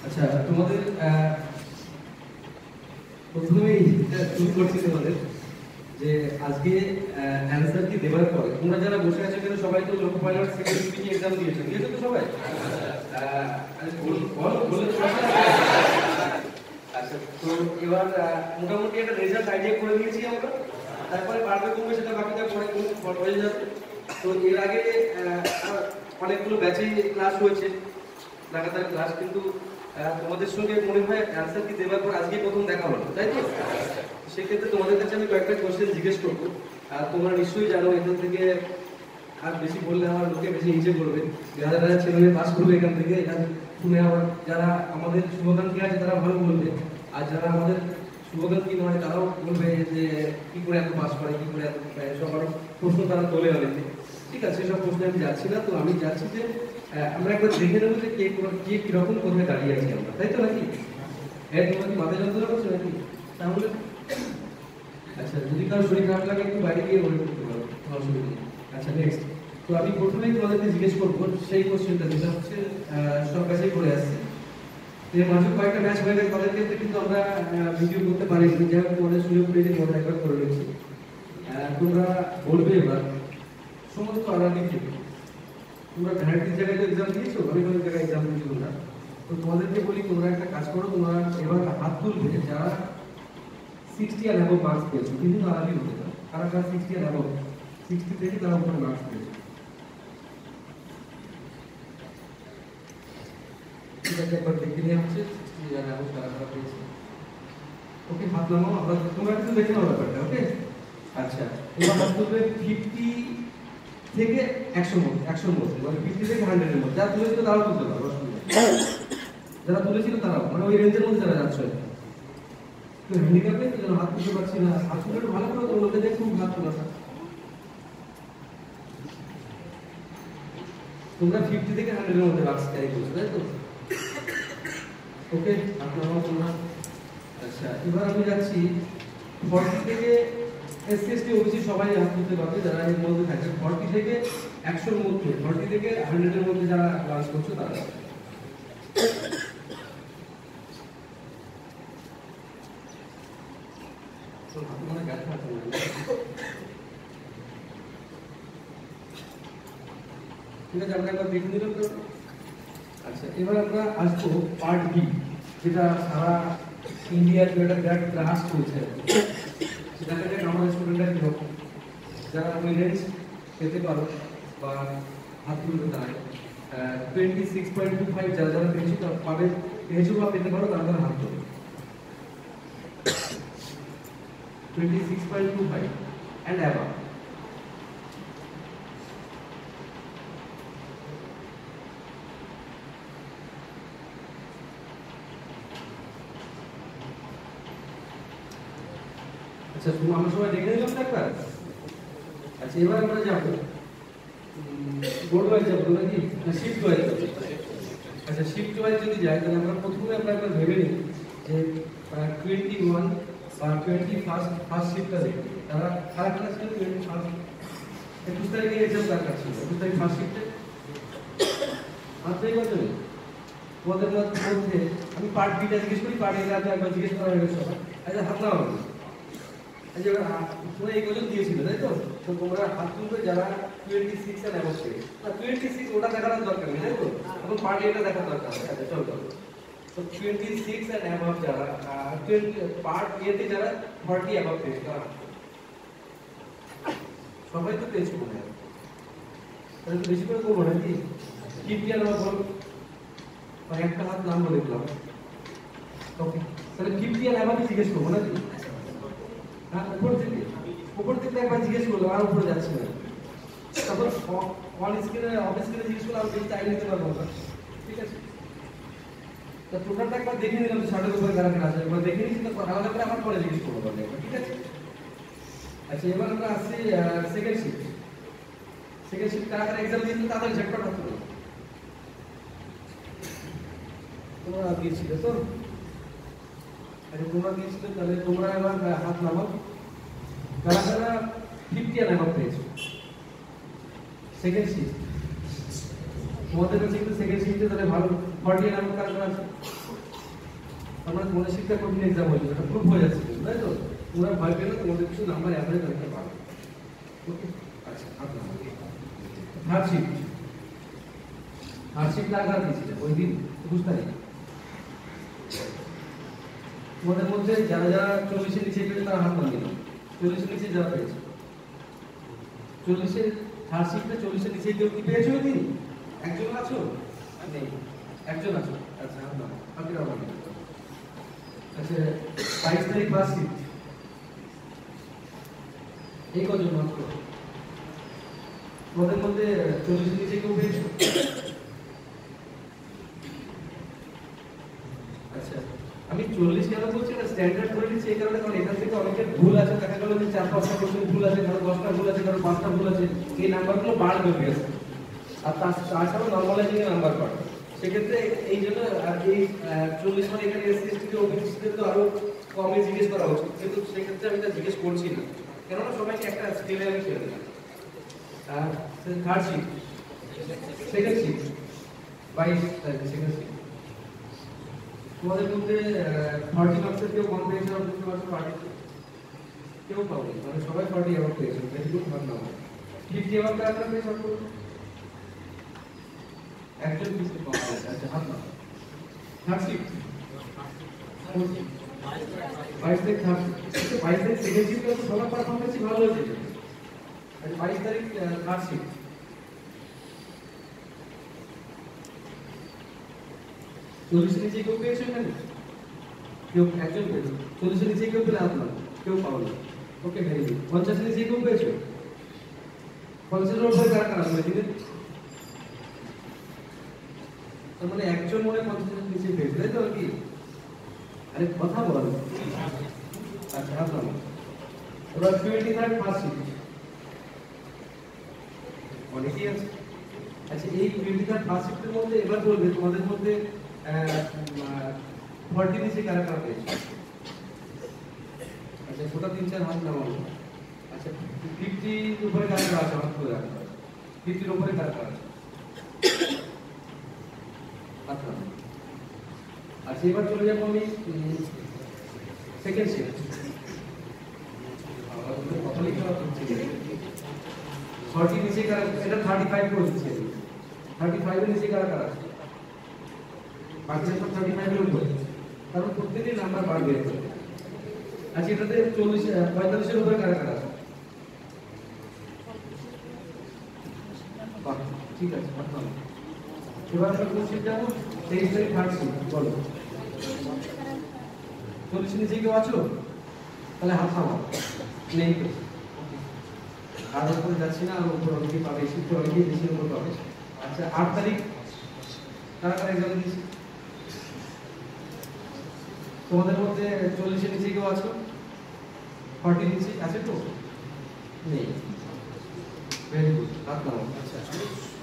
আচ্ছা তোমাদের প্রথমেই শুরু করছি তোমাদের যে আজকে অ্যান্সার কি দেওয়ার পরে তোমরা যারা বসে আছো এখানে সবাই তো loco pilot second city exam দিয়েছো তো সবাই? আচ্ছা তো এবার মোটামুটি একটা রেজাল্ট আইডিয়া করে নিয়েছি আমরা, তারপরে বাড়বে কমবে সেটা বাকিটা পরে হয়ে যাবে। তো এর আগে অনেকগুলো ব্যাচে ক্লাস হয়েছে, লাগাতার ক্লাস, কিন্তু তোমাদের সঙ্গে মনে হয় অ্যান্সার কি দেওয়ার পর আজকে প্রথম দেখা হলো, তাই তো? সেক্ষেত্রে তোমাদের কাছে আমি কয়েকটা কোশ্চেন জিজ্ঞেস করবো। আর তোমরা নিশ্চয়ই জানো এখান থেকে আর বেশি বললে আমার লোকে বেশি নিচে করবে, যারা ছেলে পাস করবে এখান থেকে এটা শুনে আবার যারা আমাদের শুভকাঙ্ক্ষী আছে তারা ভালো বলবে, আর যারা আমাদের শুভকাঙ্ক্ষী নয় তারাও বলবে যে কি করে এত পাস করে, কি করে এত সবার প্রশ্ন তারা তোলে অনেকে। ঠিক আছে, সেসব প্রশ্নে আমি যাচ্ছি না। তো আমি যাচ্ছি যে আমরা একবার দেখে নেবো যে কে কিরকম কোথায় দাঁড়িয়ে আছি আমরা, তাই তো নাকি? হ্যাঁ, তোমার কি মাথা যন্ত্রণা করছে নাকি? তাহলে আচ্ছা, যদি কারো শরীর খারাপ লাগে একটু বাইরে গিয়ে বলে করতে পারো, অসুবিধা নেই। আচ্ছা নেক্সট, তো আমি প্রথমেই তোমাদেরকে জিজ্ঞেস করবো সেই কোশ্চেনটা যেটা হচ্ছে সব কাছেই করে আসছে। এর মাঝে কয়েকটা ম্যাচ হয়ে গেছে, তাদের ক্ষেত্রে কিন্তু আমরা ভিডিও করতে পারিনি, যাই হোক তোমাদের সুযোগ পেয়েছি, মনে একবার করে নিচ্ছি। তোমরা বলবে এবার সমস্ত আলাদা থেকে তোমরা ভ্যারাইটির জায়গায় তো এক্সাম দিয়েছো, অনেক অনেক জায়গায় এক্সাম দিয়েছো তোমরা। তো তোমাদেরকে বলি তোমরা একটা কাজ করো, তোমরা এবার হাত তুলবে যারা 60 আর অ্যাবভ মার্কস পেয়েছো, কিন্তু আলাদা হতে পারে কারা কারা 60 আর অ্যাবভ, 60 থেকে তারা উপরে মার্কস পেয়েছো। ঠিক আছে, একবার দেখে নেওয়া হচ্ছে 60 আর অ্যাবভ কারা কারা পেয়েছে। ওকে, হাত নামাও, আমরা তোমরা একটু দেখে নাও ব্যাপারটা। ওকে, আচ্ছা এবার হাত তুলবে 50 থেকে 100 মধ্যে, 100 মধ্যে, মানে 50 থেকে 100 এর মধ্যে। যারা তুলেছিল তারাও তুলতে পারো, যারা তুলেছিল তারাও, মানে ওই রেঞ্জের মধ্যে যারা যাচ্ছ। তো হ্যান্ডিক্যাপ নেই তো, যেন হাত তুলতে পারছি না, হাত তুলে একটু ভালো করে তোমরা লোকে দেখুন হাত তোলা। তোমরা 50 থেকে 100 এর মধ্যে মার্কস ক্যারি করছো, তাই তো? ওকে, আপনারাও তোমরা। আচ্ছা এবার আমি যাচ্ছি 40 থেকে এসসি ওবিসি সবাই হাত তুলতে পারবে যারা এর মধ্যে থাকে। 40 থেকে 100 এর মধ্যে, 40 থেকে 100 এর মধ্যে যারা ক্লাস করছো তারা। ঠিক আছে, আমরা একবার দেখে নিলাম তো। আচ্ছা এবার আমরা আসবো পার্ট বি, যেটা সারা ইন্ডিয়ার একটা বিরাট ক্লাস চলছে। সেটাকে দেখ আমাদের স্টুডেন্টরা কিরকম, যারা ওই রেঞ্জ পেতে পারো বা হাত তুলতে দাঁড়ায় 26.25, যারা যারা পেয়েছো পাবে, পেয়েছো বা পেতে পারো তারা তারা হাত তুলবে 26.25 and above। আচ্ছা তুমি আমরা সবাই দেখে নিলাম একবার। আচ্ছা এবার আমরা যাবো বোর্ড ওয়াইজ যাবো নাকি না শিফট ওয়াইজ যাবো? আচ্ছা শিফট ওয়াইজ যদি যাই তাহলে আমরা প্রথমে আমরা একবার ভেবে নিই যে 21 বা 21st শিফটটা দেখি তারা কারা কারা ছিল। 21 তারিখে এক্সাম কার কাছে ছিল? 21 তারিখ ফার্স্ট শিফটে মাত্রই বলতে তোমাদের মধ্যে আমি পার্ট বিটা জিজ্ঞেস করি, পার্ট এটা একবার জিজ্ঞেস করা হয়ে গেছে। আচ্ছা হাত নাও। আচ্ছা তোমরা এই কজন দিয়েছিল তাই তো? তো তোমরা হাত তুলবে যারা 26 আর অ্যাবভ থেকে। না 26 ওটা দেখানোর দরকার নেই, তাই তো? এখন পার্ট এটা দেখার দরকার আছে। আচ্ছা চলো চলো, তো 26 আর অ্যাবভ যারা পার্ট এতে যারা 40 অ্যাবভ পেয়েছে তারা সবাই তো পেয়েছে মনে হয়, তাহলে তো বেশি করে করবো নাকি? 50 আর অ্যাবভ বলো, মানে একটা হাত নাম বলে দিলাম। ওকে, তাহলে 50 আর অ্যাবভ জিজ্ঞেস করবো নাকি? হ্যাঁ, উপর থেকে একবার জিজ্ঞেস করলো, আর উপরে যাচ্ছে না। তারপর অন স্ক্রিনে অফ স্ক্রিনে জিজ্ঞেস করলে আমি চাই নিতে পারবো না। ঠিক আছে, তো টোটালটা একবার দেখে নিলাম, শার্টের উপরে কারা কারা আছে একবার দেখে নিচ্ছি, তো আলাদা করে আমার পরে জিজ্ঞেস করবো একবার। ঠিক আছে, আচ্ছা এবার আমরা আসছি সেকেন্ড শিফট। সেকেন্ড শিফট কারা কারা এক্সাম দিয়েছিল তাদের ঝটপট হাত তুলো। তোমরা দিয়েছিলে তো? আরে তোমরা দিয়েছিলে, তাহলে তোমরা এবার হাত নামাও কারা কারা 50 আর অ্যাবভ পেয়েছো। সেকেন্ড শিফট তোমাদের কাছে কিন্তু সেকেন্ড শিফটে তাহলে ভালো 40 আর অ্যাবভ কারা কারা আছে? আমরা তোমাদের শিক্ষা কঠিন এক্সাম হয়েছে, এটা প্রুফ হয়ে যাচ্ছে, তাই তো? তোমরা ভয় পেলে তোমাদের কিছু নাম্বার অ্যাভারেজ রাখতে পারো। ওকে, আচ্ছা আপনার হার্ডশিফট কার দিয়েছিল ওই দিন 21 তারিখ? তোমাদের মধ্যে যারা যারা 40-এর নিচে পেয়েছে তারা হাত নামিয়ে দাও। 40-এর নিচে যারা পেয়েছে, 40-এর হার্ডশিফটে 40-এর নিচে কেউ কি পেয়েছো ওই দিন? একজন আছো? নেই, একজন আছো। আচ্ছা হাত নাও, বাকিরা বলো। আচ্ছা 22 তারিখ ফার্স্ট শিফট, এই কজন মাত্র? তোমাদের মধ্যে 40-এর নিচে কেউ পেয়েছো? আচ্ছা আমি 40 কেন বলছি না, স্ট্যান্ডার্ড করে নিচ্ছি এই কারণে, কারণ এখান থেকে অনেকের ভুল আছে, দেখা গেল যে 4-5টা কোশ্চেন ভুল আছে, কারো 10টা ভুল আছে, কারো 5টা ভুল আছে, এই নাম্বারগুলো বাড়বে গেছে। আর তাছাড়াও নর্মালাইজিং এর নাম্বার বাড়বে। সেক্ষেত্রে এই জন্য আর এই 40 মানে এখানে এসসি ওবিসিদের তো আরো কমে জিজ্ঞেস করা উচিত, কিন্তু সেক্ষেত্রে আমি তা জিজ্ঞেস করছি না, কেননা সবাইকে একটা স্কেলে আমি ছেড়ে দিলাম। আর থার্ড শিফট, সেকেন্ড শিফট 22 তারিখ সেকেন্ড শিফট। তোমাদের মধ্যে 40 মার্কসের কেউ কম পেয়েছে আর 50 মার্কসের পার্টি কেউ পাবে, মানে সবাই 40 অ্যাভাব পেয়েছে, ভেরি গুড, ভালো নাও। 50 অ্যাভাব কারা পেয়েছে? একজন কিছু কম পেয়েছে। আচ্ছা হাত নাও। থার্ড শিফট 22 তারিখ থার্ড শিফট, 22 তারিখ সেকেন্ড শিফট, তো সবার পারফরমেন্স ভালো হয়েছে। আচ্ছা 22 তারিখ থার্ড শিফট, 40-এর নিচে কেউ পেয়েছো এখানে? কেউ একজন পেয়েছো? 40-এর নিচে কেউ পেলে হাত নাও, কেউ পাবো না। Okay very good. 50-এর নিচে কেউ পেয়েছো? 50-এর উপরে কারা কারা দিলেন? তার মানে একজন মনে 50-এর নিচে পেয়েছে, তাই তো? কি আরে কথা বল। আচ্ছা হাত নাও। এবার 23rd ফার্স্ট শিফট, অনেকেই আছে। আচ্ছা এই 23rd ফার্স্ট শিফটের মধ্যে এবার বলবে তোমাদের মধ্যে 40 নিচে কারা কারা পেয়েছে? আচ্ছা ছোটা 3-4 হাত নামাবো। আচ্ছা 50 উপরে কারা কারা আছে? হাত তুলে রাখো। 50 উপরে কারা কারা আছে? হাত নামাবো। আচ্ছা এবার চলে যাবো আমি সেকেন্ড শিফট। কথা লিখে রাখো। 40 নিচে কারা? এটা 35 করে দিচ্ছি। 35 এর নিচে কারা কারা আছে? বাকি সব 35 এর উপরে, কারণ প্রত্যেকটি নাম্বার বাড়বে। আচ্ছা এটাতে 45 এর উপরে কারা কারা আছে? ঠিক আছে, এবার আমরা কোন শিফট যাবো? 23 তারিখ থার্ড শিফট, বলো 40 নিচে কেউ আছো? তাহলে হাত নামাও। নেই তো, আর উপরে যাচ্ছি না, আর উপর অনেকেই পাবে, শিফট অনেকেই বেশি উপর পাবে। আচ্ছা 8 তারিখ কারা কারা এক্সাম দিয়েছে? তোমাদের মধ্যে 40-এর নিচে কেউ আছো? 40 নিচে আছে তো? নেই, ভেরি গুড, হাত নাও। আচ্ছা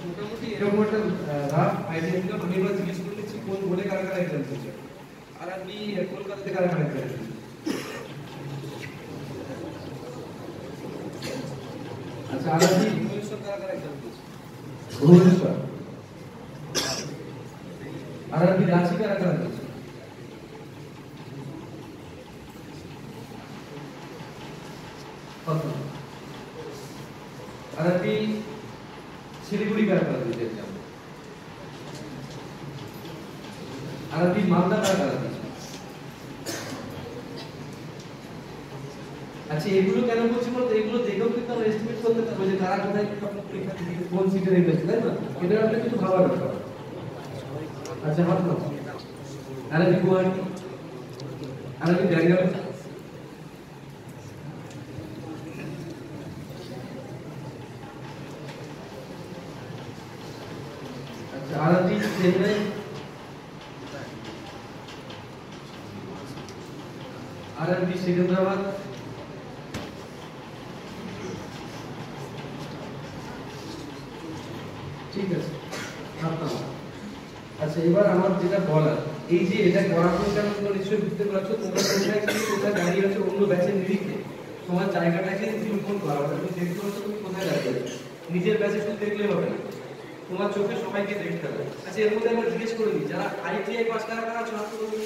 মোটামুটি এরকম একটা রাফ আইডিয়া দিলাম। আমি এবার জিজ্ঞেস করে নিচ্ছি কোন বোর্ডে কারা কারা এক্সাম দিয়েছে, আর আপনি কলকাতাতে কারা কারা এক্সাম দিয়েছে? আচ্ছা আর আপনি ভুবনেশ্বর কারা কারা এক্সাম দিয়েছে? ভুবনেশ্বর। আর আপনি রাঁচি কারা কারা দিয়েছে? আর আপনি শিলিগুড়ি কারা কারা দিয়েছে এক্সাম? আর আপনি মালদা কারা কারা দিয়েছে? আচ্ছা এগুলো কেন বলছি বলতে, এগুলো দেখেও কিন্তু আমরা এস্টিমেট করতে পারবো যে কারা কোথায় পরীক্ষা দিতে কোন সিটে রেখেছে, তাই না? এটা আপনি কিছু ভাবার ব্যাপার। আচ্ছা হাত নাও। আর আপনি গুয়াহাটি, আর আপনি ব্যাঙ্গালোর, আচ্ছা আর আপনি চেন্নাই, আর আপনি সেকেন্দ্রাবাদ, ঠিক আছে। আচ্ছা এবার আমার যেটা বলার, এই যে এটা করার পরে তোমরা নিশ্চয়ই বুঝতে পারছো তোমরা কোথায় কি কোথায় দাঁড়িয়ে আছো অন্য ব্যাচের নিরিখে, তোমার জায়গাটাকে নিরূপণ করা হবে। তুমি দেখতে পাচ্ছ তুমি কোথায় দাঁড়িয়ে আছো, নিজের ব্যাচে শুধু দেখলে হবে না, তোমার চোখে সবাইকে দেখতে হবে। আচ্ছা এর মধ্যে আমরা জিজ্ঞেস করে নিই যারা আইটিআই পাস কারা কারা আছো হাত তুলে।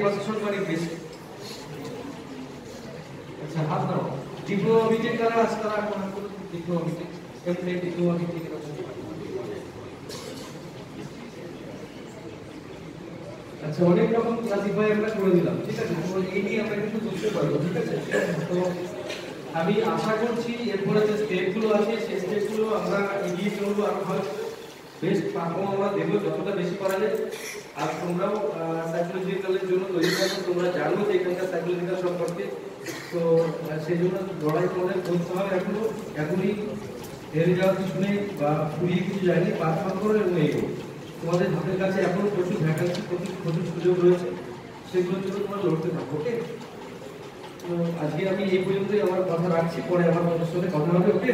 প্রশাসনকারী বেশি। আচ্ছা হাত নাও। ডিপ্লোমা বিটেক যারা আছে তারা এখন হাত তুলুন। ডিপ্লোমা বিটেক এমনি ডিপ্লোমা বিটেক এরকম। আচ্ছা অনেক রকম ক্লাসিফাই আমরা করে দিলাম, ঠিক আছে? তো এই নিয়ে আমরা কিন্তু বুঝতে পারবো, ঠিক আছে? তো আমি আশা করছি এরপরে যে স্টেপগুলো আছে সেই স্টেপগুলো আমরা এগিয়ে চলবো, আরো ভালো বেস্ট পারফর্ম আমরা দেবো যতটা বেশি করা যায়। আর তোমরাও সাইকোলজিক্যালের জন্য তৈরি থাকো, তোমরা জানো যে এখানকার সাইকোলজিক্যাল সম্পর্কে। তো সেই জন্য লড়াই তোমাদের করতে হবে এখনো, এখনই হেরে যাওয়ার কিছু নেই বা ফুরিয়ে কিছু যায়নি, পারফর্ম করো এবং এগো। তোমাদের হাতের কাছে এখনো প্রচুর ভ্যাকান্সি, প্রচুর সুযোগ রয়েছে, সেগুলোর জন্য তোমরা লড়তে থাকো, ওকে? তো আজকে আমি এই পর্যন্তই আমার কথা রাখছি, পরে আমার তোমাদের সাথে কথা হবে, ওকে?